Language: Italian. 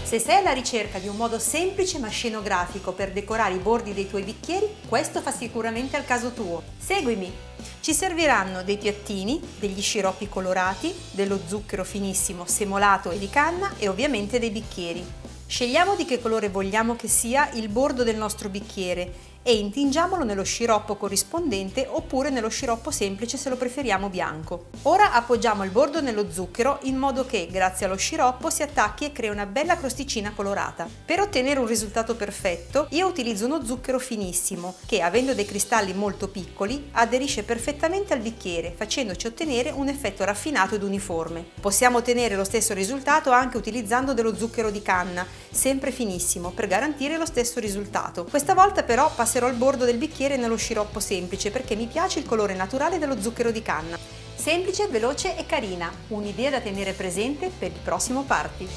Se sei alla ricerca di un modo semplice ma scenografico per decorare i bordi dei tuoi bicchieri, questo fa sicuramente al caso tuo. Seguimi! Ci serviranno dei piattini, degli sciroppi colorati, dello zucchero finissimo semolato e di canna e ovviamente dei bicchieri. Scegliamo di che colore vogliamo che sia il bordo del nostro bicchiere e intingiamolo nello sciroppo corrispondente oppure nello sciroppo semplice se lo preferiamo bianco. Ora appoggiamo il bordo nello zucchero in modo che, grazie allo sciroppo, si attacchi e crea una bella crosticina colorata. Per ottenere un risultato perfetto, io utilizzo uno zucchero finissimo che, avendo dei cristalli molto piccoli, aderisce perfettamente al bicchiere, facendoci ottenere un effetto raffinato ed uniforme. Possiamo ottenere lo stesso risultato anche utilizzando dello zucchero di canna, sempre finissimo, per garantire lo stesso risultato. Questa volta però passerò il bordo del bicchiere nello sciroppo semplice perché mi piace il colore naturale dello zucchero di canna. Semplice, veloce e carina, un'idea da tenere presente per il prossimo party.